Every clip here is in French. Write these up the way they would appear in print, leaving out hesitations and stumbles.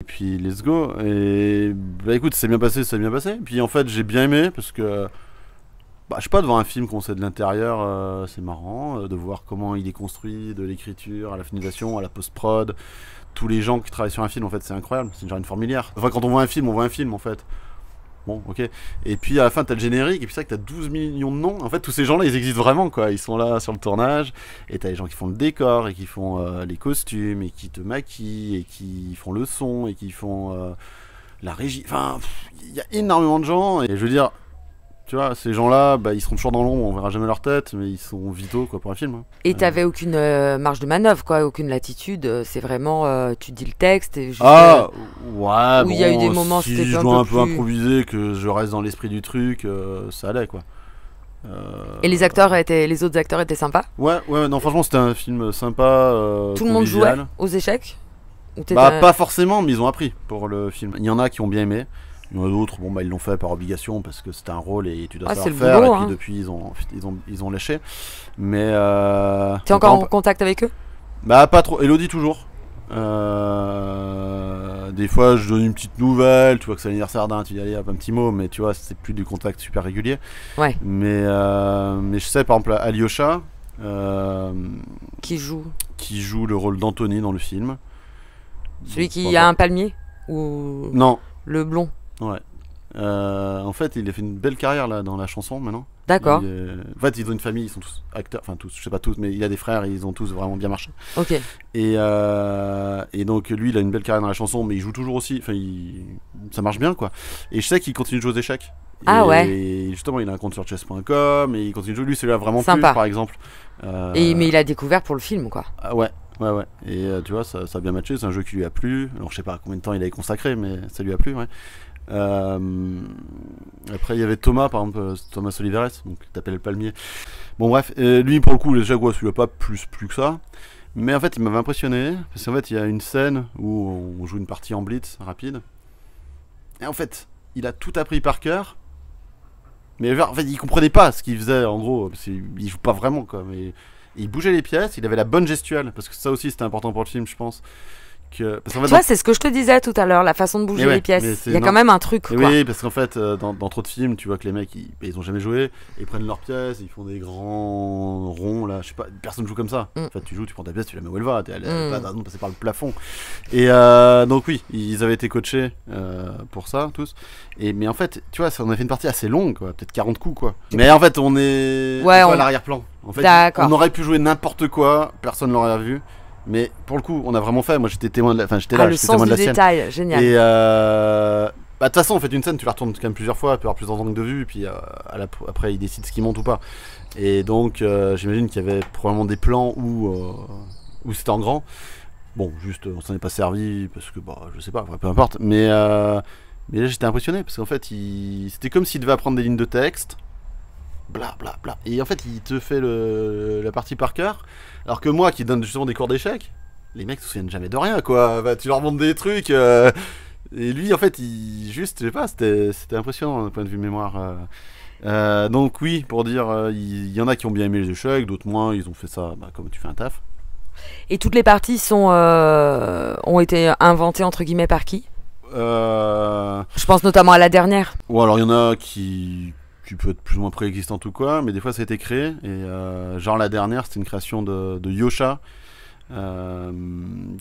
Et puis let's go. Et bah écoute, c'est bien passé, c'est bien passé. Puis en fait, j'ai bien aimé parce que bah, je sais pas, devant un film qu'on sait de l'intérieur, c'est marrant de voir comment il est construit, de l'écriture à la finalisation, à la post-prod. Tous les gens qui travaillent sur un film, en fait, c'est incroyable. C'est genre une fourmilière. Enfin, quand on voit un film, on voit un film en fait. Bon, ok. Et puis à la fin, t'as le générique, et puis c'est vrai que t'as 12 millions de noms. En fait, tous ces gens-là, ils existent vraiment, quoi. Ils sont là sur le tournage, et t'as les gens qui font le décor, et qui font les costumes, et qui te maquillent, et qui font le son, et qui font la régie. Enfin, il y a énormément de gens, et je veux dire, tu vois, ces gens-là, bah, ils seront toujours dans l'ombre, on verra jamais leur tête, mais ils sont vitaux, quoi, pour un film. Hein. Et t'avais aucune marge de manœuvre, quoi, aucune latitude. C'est vraiment, tu dis le texte et juste. Ah, ouais, où bon, il y a eu des moments, si c'était je un dois peu un peu plus. improviser, que je reste dans l'esprit du truc, ça allait, quoi. Et les autres acteurs étaient sympas. Ouais, non, franchement, c'était un film sympa, Tout le monde jouait convivial. aux échecs. Ou Bah, pas forcément, mais ils ont appris pour le film. Il y en a qui ont bien aimé. Il y en a d'autres, bon, bah, ils l'ont fait par obligation parce que c'était un rôle et tu dois Ah, savoir c'est le le faire. boulot, Et puis hein. depuis, ils ont lâché. Mais. T'es encore en contact avec eux? Bah, pas trop. Elodie, toujours. Des fois, je donne une petite nouvelle. Tu vois que c'est l'anniversaire d'un, tu dis allez, hop, un petit mot. Mais tu vois, c'est plus du contact super régulier. Ouais. Mais je sais, par exemple, Alyosha. Qui joue? Qui joue le rôle d'Anthony dans le film. Celui qui a un palmier? Ou Non, le blond? ouais. En fait, il a fait une belle carrière là dans la chanson maintenant. D'accord. En fait, ils ont une famille, ils sont tous acteurs, enfin tous, je sais pas tous, mais il a des frères et ils ont tous vraiment bien marché. Ok. Et donc lui, il a une belle carrière dans la chanson, mais il joue toujours aussi. Enfin, ça marche bien quoi. Et je sais qu'il continue de jouer aux échecs. Ah ouais. Et justement, il a un compte sur chess.com et il continue de jouer. Lui, c'est là vraiment Sympa. plus, par exemple. Mais il a découvert pour le film, quoi. Ah ouais. Ouais. Et tu vois, ça a bien matché. C'est un jeu qui lui a plu. Alors, je sais pas combien de temps il avait consacré, mais ça lui a plu, ouais. Après, il y avait Thomas, par exemple, Thomas Oliveres, donc t'appelles le palmier. Bon, bref, lui, pour le coup, les Jaguars, il a pas plus que ça. Mais en fait, il m'avait impressionné. Parce qu'en fait, il y a une scène où on joue une partie en blitz rapide. Et en fait, il a tout appris par cœur. Mais genre, en fait, il comprenait pas ce qu'il faisait, en gros. Parce qu'il joue pas vraiment, quoi. Mais il bougeait les pièces, il avait la bonne gestuelle. Parce que ça aussi, c'était important pour le film, je pense. Parce qu'en fait, Tu vois, c'est ce que je te disais tout à l'heure, la façon de bouger les pièces. Il y a quand même un truc, quoi. Oui, parce qu'en fait, dans trop de films, tu vois que les mecs, ils ont jamais joué, ils prennent leurs pièces, ils font des grands ronds, là, je sais pas, personne joue comme ça. En fait, tu joues, tu prends ta pièce, tu la mets où elle va, elle va pas passer par le plafond. Et donc oui, ils avaient été coachés pour ça, tous. Mais en fait, tu vois, on a fait une partie assez longue, quoi, peut-être 40 coups, quoi. Mais en fait, on est à l'arrière-plan. En fait, on aurait pu jouer n'importe quoi, personne l'aurait vu. Mais pour le coup, on a vraiment fait. Moi, j'étais témoin de la. Enfin, j'étais là, j'étais témoin de la scène. Détail, génial. Et de toute façon, on fait une scène, tu la retournes quand même plusieurs fois, tu peux avoir plusieurs angles de vue, et puis après, ils décident ce qui monte ou pas. Et donc, j'imagine qu'il y avait probablement des plans où c'était en grand. Bon, juste, on s'en est pas servi parce que, bah, je sais pas, peu importe. Mais là, j'étais impressionné parce qu'en fait, c'était comme s'il devait apprendre des lignes de texte. Bla bla bla. Et en fait, il te fait la partie par cœur. Alors que moi, qui donne justement des cours d'échecs, les mecs se souviennent jamais de rien, quoi. Bah, tu leur montres des trucs. Et lui, en fait, juste, je sais pas, c'était impressionnant d'un point de vue mémoire. Donc, oui, pour dire, il y en a qui ont bien aimé les échecs, d'autres moins, ils ont fait ça comme tu fais un taf. Et toutes les parties ont été inventées, entre guillemets, par qui? Je pense notamment à la dernière. Ou alors, il y en a qui peut être plus ou moins préexistante ou quoi, mais des fois ça a été créé. Et genre la dernière, c'était une création de Yosha,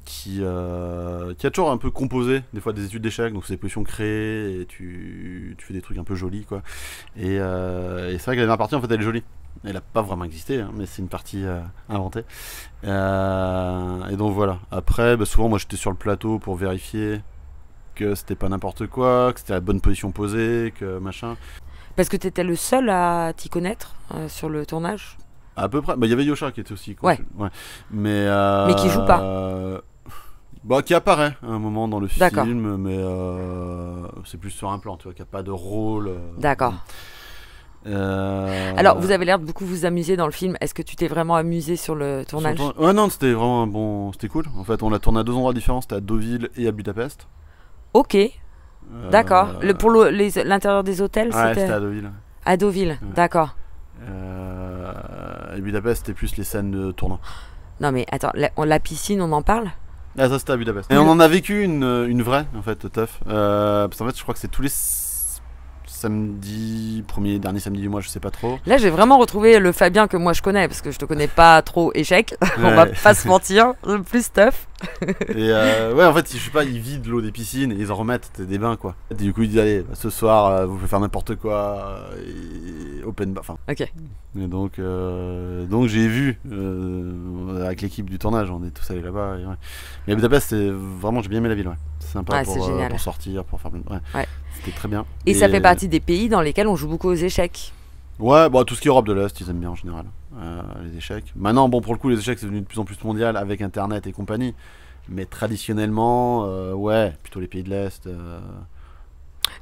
qui a toujours un peu composé des fois des études d'échecs, donc c'est des positions créées et tu fais des trucs un peu jolis, quoi. Et c'est vrai que la dernière partie, en fait, elle est jolie. Elle n'a pas vraiment existé, hein, mais c'est une partie inventée. Et donc voilà. Après, souvent, moi j'étais sur le plateau pour vérifier que c'était pas n'importe quoi, que c'était la bonne position posée, que machin. Parce que t'étais le seul à t'y connaître sur le tournage? À peu près. Il y avait Yosha qui était aussi. Ouais. Mais qui joue pas. Qui apparaît à un moment dans le D'accord. film, mais c'est plus sur un plan, tu vois, qu'il n'y a pas de rôle. D'accord. Alors, vous avez l'air de beaucoup vous amuser dans le film. Est-ce que tu t'es vraiment amusé sur le tournage? Ouais, non, c'était vraiment c'était cool. En fait, on l'a tourné à 2 endroits différents, c'était à Deauville et à Budapest. Ok. D'accord. Pour l'intérieur des hôtels, c'était à Deauville. À Deauville, ouais. D'accord. Et Budapest, c'était plus les scènes de tournant. Non mais attends, la piscine, on en parle? Ah, ça c'était à Budapest. Et on en a vécu une vraie, en fait, teuf. Parce qu'en fait, je crois que c'est tous les samedis, premier, dernier samedi du mois, je sais pas trop. Là, j'ai vraiment retrouvé le Fabien que moi je connais, parce que je te connais pas trop échec, on va pas se mentir, le plus tough. Et ouais, en fait, je sais pas, ils vident l'eau des piscines et ils en remettent des bains, quoi. Et du coup, ils disent, allez, ce soir, vous pouvez faire n'importe quoi, et open bar, enfin. Ok. Et donc j'ai vu, avec l'équipe du tournage, on est tous allés là-bas. Ouais. Mais Budapest, vraiment, j'ai bien aimé la ville, ouais. C'est sympa pour sortir, pour faire plein de... Ouais. C'était très bien. Et ça fait partie des pays dans lesquels on joue beaucoup aux échecs. Ouais, bon, tout ce qui est Europe de l'Est, ils aiment bien en général, les échecs. Maintenant, bon, pour le coup, les échecs, c'est devenu de plus en plus mondial avec Internet et compagnie. Mais traditionnellement, ouais, plutôt les pays de l'Est.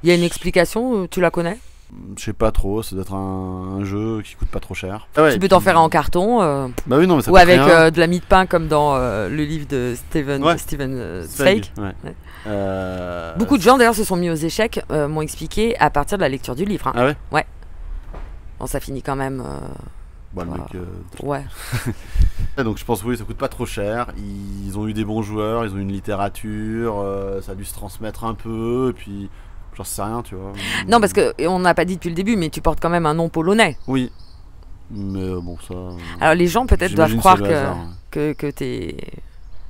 Il y a une explication, tu la connais? Je sais pas trop, ça doit être un jeu qui coûte pas trop cher. Ah ouais, tu peux t'en faire en carton, bah oui, non, mais ça ou avec de la mie de pain comme dans le livre de Steven Zweig. Ouais. Beaucoup de gens d'ailleurs se sont mis aux échecs, m'ont expliqué à partir de la lecture du livre. Hein. Ah ouais? Ouais. Bon, ça finit quand même. Bon, le mec, ouais. Donc je pense oui, ça coûte pas trop cher. Ils ont eu des bons joueurs, ils ont eu une littérature, ça a dû se transmettre un peu, et puis j'en sais rien, tu vois. Non, parce que on n'a pas dit depuis le début, mais tu portes quand même un nom polonais. Oui. Mais bon, ça. Alors les gens peut-être doivent croire que t'es.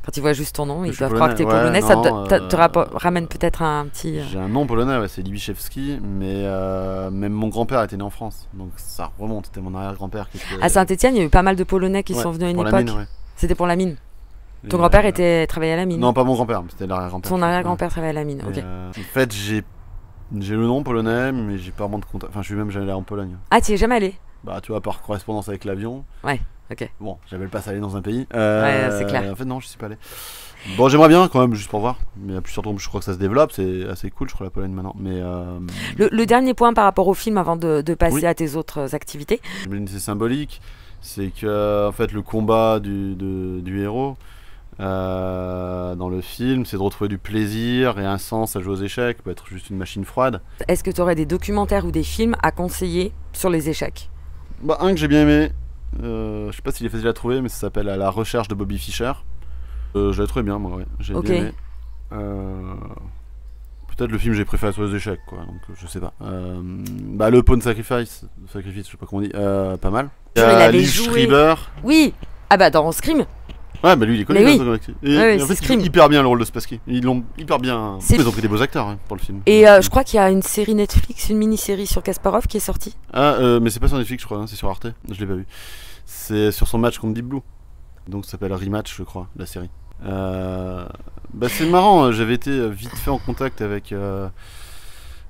Quand ils voient juste ton nom, ils doivent croire que t'es polonais. Ça te ramène peut-être un petit. J'ai un nom polonais, ouais, c'est Libiszewski, mais même mon grand-père était né en France, donc ça remonte. C'était mon arrière-grand-père qui était. À Saint-Étienne, il y a eu pas mal de Polonais qui sont venus à une époque. Mine, ouais. C'était pour la mine. Ton grand-père travaillait à la mine? Non, pas mon grand-père, mais c'était l'arrière-grand-père. Son arrière-grand-père travaillait à la mine, ok. En fait, j'ai le nom polonais, mais j'ai pas vraiment de contact. Enfin, je suis même jamais allé en Pologne. Ah, tu y es jamais allé? Bah, tu vois, par correspondance avec l'avion. Ouais, ok. Bon, j'avais le pass à aller dans un pays. Ouais, c'est clair. En fait, non, je suis pas allé. Bon, j'aimerais bien quand même, juste pour voir. Mais plus surtout, je crois que ça se développe. C'est assez cool, je crois, la Pologne maintenant. Mais le dernier point par rapport au film, avant de passer à tes autres activités. C'est symbolique. C'est que, en fait, le combat du héros. Dans le film, c'est de retrouver du plaisir et un sens à jouer aux échecs, peut être juste une machine froide. Est-ce que tu aurais des documentaires ou des films à conseiller sur les échecs? Bah, un que j'ai bien aimé, je sais pas s'il est facile à trouver, mais ça s'appelle À la recherche de Bobby Fischer. Je l'ai trouvé bien, moi, ouais. J'ai bien aimé. Peut-être le film que j'ai préféré sur les échecs, quoi, donc je sais pas. Bah, le Pawn Sacrifice, je sais pas comment on dit, pas mal. Il avait Liev joué. Schreiber. Oui, ah bah dans Scream. Ouais, bah lui il est connu. Oui. Et en fait, il joue hyper bien le rôle de Spassky. Ils l'ont hyper bien. Ils ont pris des beaux acteurs pour le film. Et je crois qu'il y a une série Netflix, une mini-série sur Kasparov qui est sortie. Ah, mais c'est pas sur Netflix, je crois, hein, c'est sur Arte. Je l'ai pas vu. C'est sur son match contre Deep Blue. Donc ça s'appelle Rematch, je crois, la série. Bah c'est marrant, j'avais été vite fait en contact avec le.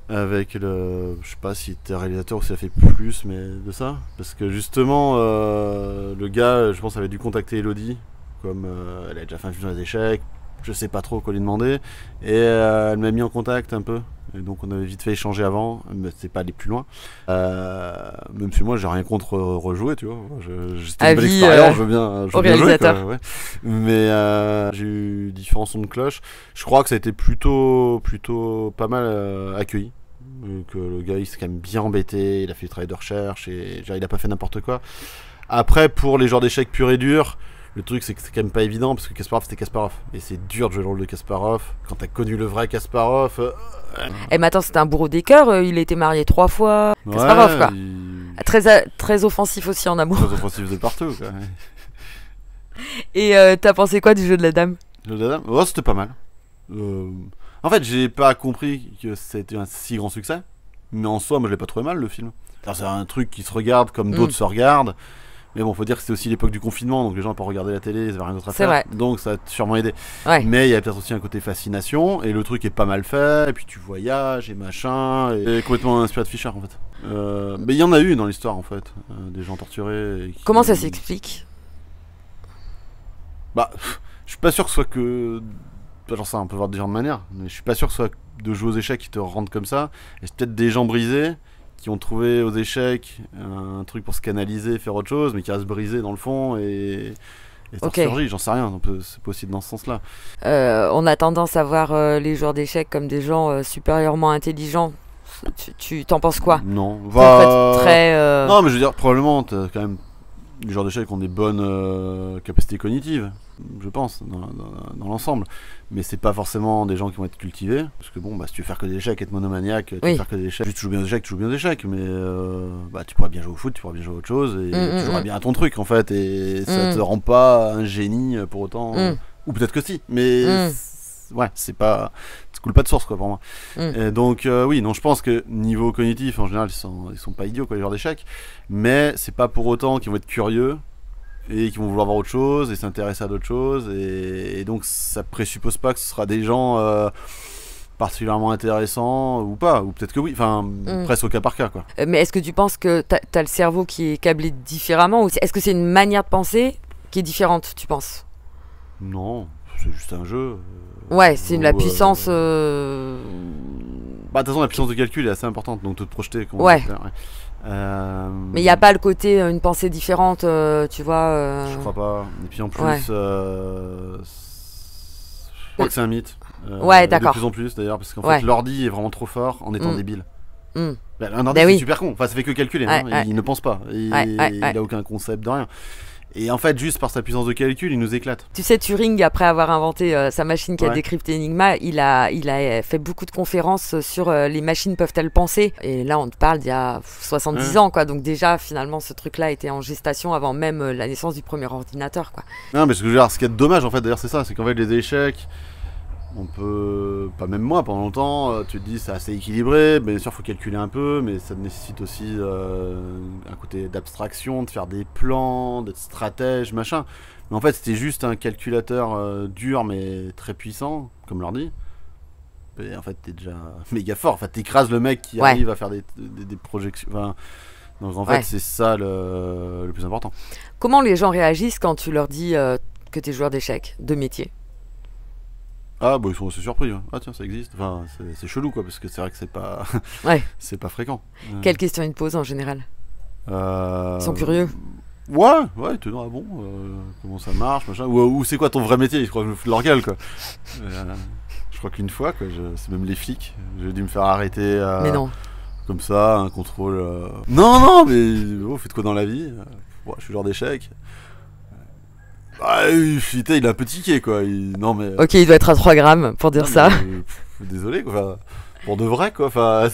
Je sais pas s'il était réalisateur ou s'il a fait plus, mais de ça. Parce que justement, le gars, je pense, avait dû contacter Elodie. Comme elle a déjà fait un film sur les échecs, je sais pas trop quoi lui demander, et elle m'a mis en contact un peu, et donc on avait vite fait échanger avant, mais c'est pas aller plus loin, même si moi j'ai rien contre rejouer, tu vois, c'était une belle expérience, je veux bien jouer, quoi, ouais. Mais j'ai eu différents sons de cloche, je crois que ça a été plutôt pas mal accueilli, que le gars il s'est quand même bien embêté, il a fait du travail de recherche, et genre, il a pas fait n'importe quoi. Après, pour les genres d'échecs purs et durs, le truc c'est que c'est quand même pas évident parce que Kasparov c'était Kasparov et c'est dur de jouer le rôle de Kasparov quand t'as connu le vrai Kasparov. Eh mais attends, c'était un bourreau des cœurs, il a été marié 3 fois. Kasparov, quoi. Très offensif aussi en amour. Très offensif de partout, quoi. Et t'as pensé quoi du jeu de la dame? Le jeu de la dame, oh, c'était pas mal. En fait, j'ai pas compris que c'était un si grand succès, mais en soi moi je l'ai pas trouvé mal le film. C'est un truc qui se regarde comme d'autres se regardent. Mais bon, faut dire que c'était aussi l'époque du confinement, donc les gens n'ont pas regardé la télé, ils avaient rien d'autre à faire. Vrai. Donc ça a sûrement aidé. Ouais. Mais il y a peut-être aussi un côté fascination, et le truc est pas mal fait, et puis tu voyages, et machin, et complètement inspiré de Fischer en fait. Mais il y en a eu dans l'histoire en fait, des gens torturés. Comment ça s'explique? Bah, je suis pas sûr que ce soit que... Genre ça, on peut voir de différentes manières, mais je suis pas sûr que ce soit de jouer aux échecs qui te rendent comme ça, et c'est peut-être des gens brisés, qui ont trouvé aux échecs un truc pour se canaliser, faire autre chose, mais qui restent brisés dans le fond et ça ressurgit, j'en sais rien, c'est possible dans ce sens-là. On a tendance à voir les joueurs d'échecs comme des gens supérieurement intelligents. Tu t'en penses quoi? Non, très non, mais je veux dire, probablement, t'as quand même des joueurs d'échecs qui ont des bonnes capacités cognitives. je pense, dans l'ensemble. Mais c'est pas forcément des gens qui vont être cultivés. Parce que bon, si tu veux faire que des échecs, être monomaniaque, tu veux faire que des échecs, tu joues bien aux échecs, tu joues bien aux échecs. Mais tu pourras bien jouer au foot, tu pourras bien jouer à autre chose. Et tu joueras bien à ton truc, en fait. Et ça te rend pas un génie pour autant. Ou peut-être que si. Mais ouais, c'est pas... Ça coule pas de source, quoi, pour moi. Et donc, oui, non, je pense que niveau cognitif, en général, ils sont pas idiots, quoi, les joueurs d'échecs. Mais c'est pas pour autant qu'ils vont être curieux et qui vont vouloir voir autre chose et s'intéresser à d'autres choses, et donc ça présuppose pas que ce sera des gens particulièrement intéressants ou pas, ou peut-être que oui, enfin presque au cas par cas, quoi. Mais est-ce que tu penses que t'as le cerveau qui est câblé différemment, ou est-ce que c'est une manière de penser qui est différente, tu penses? Non, c'est juste un jeu. Ouais, c'est la puissance... de toute façon, la puissance de calcul est assez importante, donc de te projeter. Ouais. Mais il n'y a pas le côté une pensée différente, tu vois. Je crois pas. Et puis en plus, je crois que c'est un mythe. Ouais, d'accord. De plus en plus d'ailleurs, parce qu'en fait, l'ordi est vraiment trop fort en étant débile. Un ordi, c'est super con. Enfin, ça fait que calculer. Il ne pense pas. Il a aucun concept de rien. Et en fait, juste par sa puissance de calcul, il nous éclate. Tu sais, Turing, après avoir inventé sa machine qui a décrypté Enigma, il a fait beaucoup de conférences sur les machines peuvent-elles penser. Et là, on te parle d'il y a 70 ans, quoi. Donc déjà, finalement, ce truc-là était en gestation avant même la naissance du premier ordinateur, quoi. Non, mais ce qu'il y a de dommage, en fait, d'ailleurs, c'est ça. C'est qu'en fait, les échecs... On peut, pas même moi, pendant longtemps, tu te dis c'est assez équilibré, bien sûr il faut calculer un peu, mais ça nécessite aussi un côté d'abstraction, de faire des plans, d'être stratège, machin. Mais en fait c'était juste un calculateur dur mais très puissant, comme l'ordi. Et en fait t'es déjà méga fort, en fait t'écrases le mec qui arrive à faire des projections. Enfin, donc en fait c'est ça le plus important. Comment les gens réagissent quand tu leur dis que t'es joueur d'échecs, de métier? Ah ils sont assez surpris. Ah tiens, ça existe. Enfin, c'est chelou, quoi, parce que c'est vrai que c'est pas c'est pas fréquent. Quelles questions ils te posent en général? Ils sont curieux. Ouais, ils te disent ah bon, comment ça marche, machin. Ou c'est quoi ton vrai métier? Je crois que je me fous de leur gueule, quoi. Je crois qu'une fois, quoi, c'est même les flics. J'ai dû me faire arrêter. Mais non. Comme ça, un contrôle. Non, mais vous faites quoi dans la vie? Je suis joueur d'échecs. Il a un peu tiqué, quoi. Non, mais... Ok, il doit être à 3 grammes pour dire ça. Désolé, quoi. Pour de vrai, quoi. Enfin,